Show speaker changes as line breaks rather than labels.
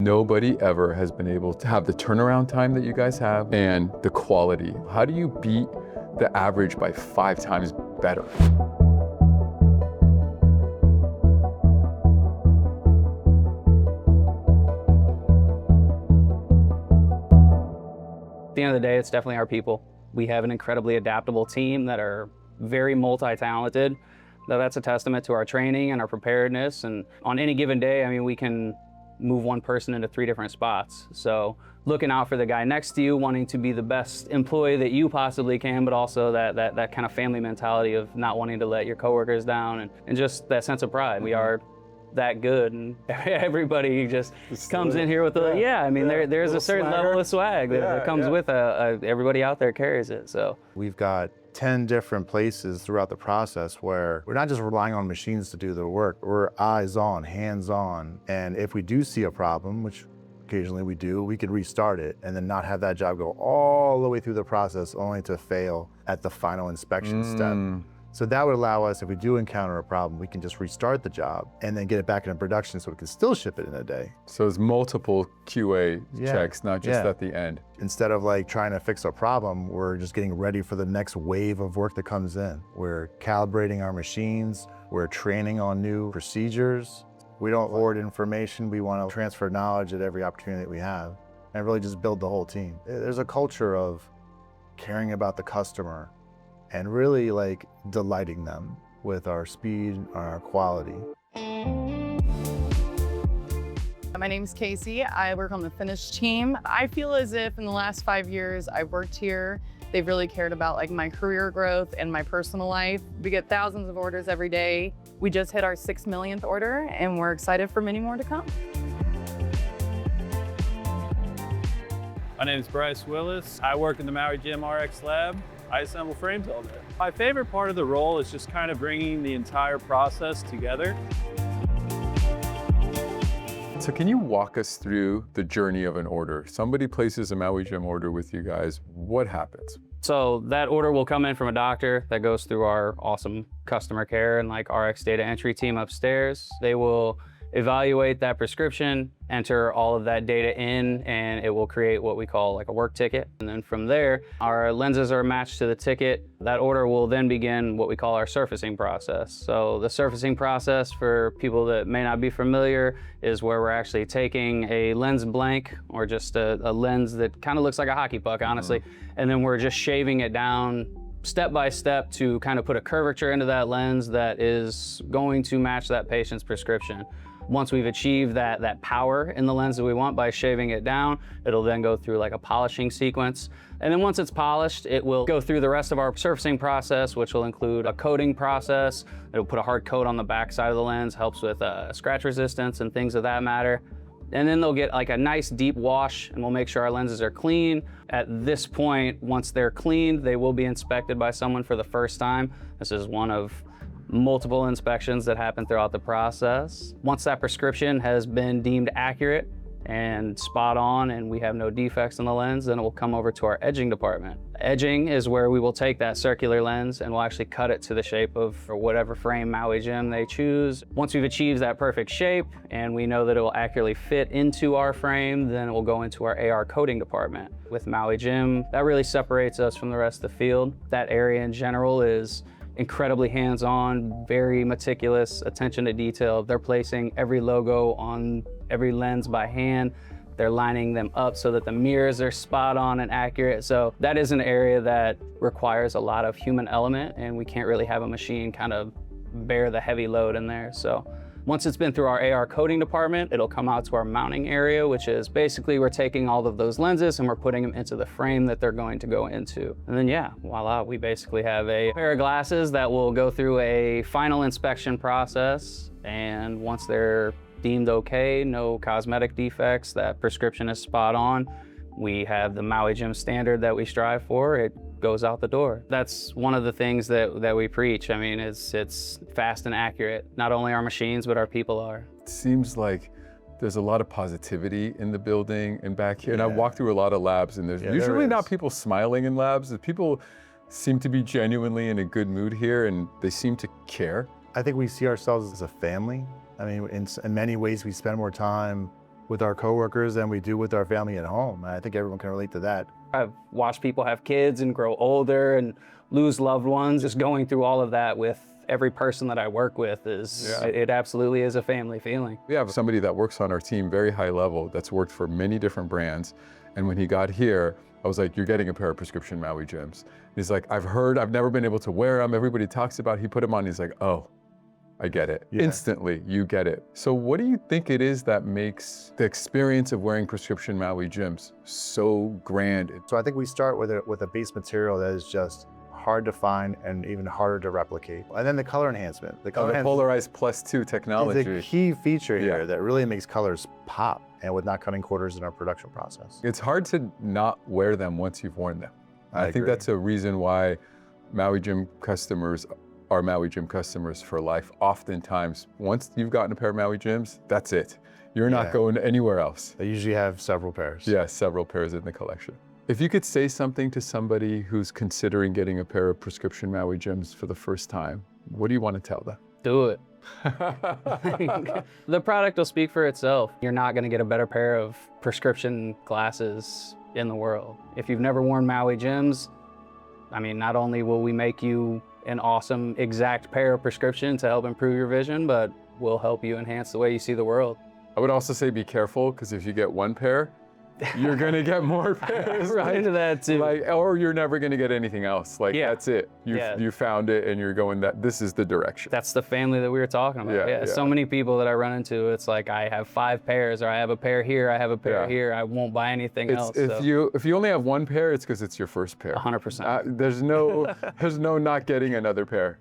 Nobody ever has been able to have the turnaround time that you guys have and the quality. How do you beat the average by 5 times better?
At the end of the day, it's definitely our people. We have an incredibly adaptable team that are very multi-talented. That's a testament to our training and our preparedness. And on any given day, I mean, we can move one person into 3 different spots. So looking out for the guy next to you, wanting to be the best employee that you possibly can, but also that kind of family mentality of not wanting to let your coworkers down and just that sense of pride. We are that good, and everybody just comes in here with there's a certain level of swag that comes with everybody out there carries it. So
we've got 10 different places throughout the process where we're not just relying on machines to do the work. We're eyes on, hands on, and if we do see a problem, which occasionally we do, we could restart it and then not have that job go all the way through the process only to fail at the final inspection step. So that would allow us, if we do encounter a problem, we can just restart the job and then get it back into production so we can still ship it in a day.
So it's multiple QA checks, not just at the end.
Instead of like trying to fix a problem, we're just getting ready for the next wave of work that comes in. We're calibrating our machines, we're training on new procedures. We don't hoard information, we want to transfer knowledge at every opportunity that we have and really just build the whole team. There's a culture of caring about the customer and really like delighting them with our speed and our quality.
My name's Casey. I work on the finish team. I feel as if in the last 5 years I've worked here, they've really cared about like my career growth and my personal life. We get thousands of orders every day. We just hit our 6 millionth order and we're excited for many more to come.
My name is Bryce Willis. I work in the Maui Jim RX lab. I assemble frames all day. My favorite part of the role is just kind of bringing the entire process together.
So can you walk us through the journey of an order? Somebody places a Maui Jim order with you guys. What happens?
So that order will come in from a doctor that goes through our awesome customer care and like RX data entry team upstairs. They will evaluate that prescription, enter all of that data in, and it will create what we call like a work ticket. And then from there, our lenses are matched to the ticket. That order will then begin what we call our surfacing process. So the surfacing process, for people that may not be familiar, is where we're actually taking a lens blank or just a lens that kind of looks like a hockey puck, honestly, and then we're just shaving it down step by step to kind of put a curvature into that lens that is going to match that patient's prescription. Once we've achieved that power in the lens that we want by shaving it down, it'll then go through like a polishing sequence. And then once it's polished, it will go through the rest of our surfacing process, which will include a coating process. It'll put a hard coat on the back side of the lens, helps with scratch resistance and things of that matter. And then they'll get like a nice deep wash and we'll make sure our lenses are clean. At this point, once they're cleaned, they will be inspected by someone for the first time. This is one of multiple inspections that happen throughout the process. Once that prescription has been deemed accurate and spot on and we have no defects in the lens, then it will come over to our edging department. Edging is where we will take that circular lens and we'll actually cut it to the shape of whatever frame Maui Jim they choose. Once we've achieved that perfect shape and we know that it will accurately fit into our frame, then it will go into our AR coating department. With Maui Jim, that really separates us from the rest of the field. That area in general is incredibly hands-on, very meticulous attention to detail. They're placing every logo on every lens by hand. They're lining them up so that the mirrors are spot on and accurate. So that is an area that requires a lot of human element and we can't really have a machine kind of bear the heavy load in there. So once it's been through our AR coating department, it'll come out to our mounting area, which is basically we're taking all of those lenses and we're putting them into the frame that they're going to go into. And then voila, we basically have a pair of glasses that will go through a final inspection process. And once they're deemed okay, no cosmetic defects, that prescription is spot on, we have the Maui Jim standard that we strive for. It goes out the door. That's one of the things that we preach. I mean, it's fast and accurate. Not only our machines, but our people are.
It seems like there's a lot of positivity in the building and back here. And I walk through a lot of labs and there's usually not people smiling in labs. People seem to be genuinely in a good mood here and they seem to care.
I think we see ourselves as a family. I mean, in many ways we spend more time with our coworkers than we do with our family at home. And I think everyone can relate to that.
I've watched people have kids and grow older and lose loved ones. Just going through all of that with every person that I work with it absolutely is a family feeling.
We have somebody that works on our team, very high level, that's worked for many different brands. And when he got here, I was like, you're getting a pair of prescription Maui Jims. He's like, I've heard, I've never been able to wear them. Everybody talks about it. He put them on, he's like, oh, I get it. Yeah. Instantly, you get it. So what do you think it is that makes the experience of wearing prescription Maui Jims so grand?
So I think we start with a base material that is just hard to find and even harder to replicate. And then the color enhancement. The
polarized +2 technology.
is a key feature here that really makes colors pop, and with not cutting corners in our production process.
It's hard to not wear them once you've worn them. I think that's a reason why Maui Jim customers are Maui Jim customers for life. Oftentimes, once you've gotten a pair of Maui Jims, that's it. You're not going anywhere else.
They usually have several pairs.
Yeah, several pairs in the collection. If you could say something to somebody who's considering getting a pair of prescription Maui Jims for the first time, what do you want to tell them?
Do it. The product will speak for itself. You're not going to get a better pair of prescription glasses in the world. If you've never worn Maui Jims, I mean, not only will we make you an awesome exact pair of prescription to help improve your vision, but we'll help you enhance the way you see the world.
I would also say be careful, because if you get one pair, you're gonna get more pairs.
Right into that too.
Or you're never gonna get anything else. That's it. You found it and you're going this is the direction.
That's the family that we were talking about. So many people that I run into, it's like I have 5 pairs, or I have a pair here, I have a pair here, I won't buy anything else.
If you only have one pair, it's because it's your first pair.
100%.
There's no not getting another pair.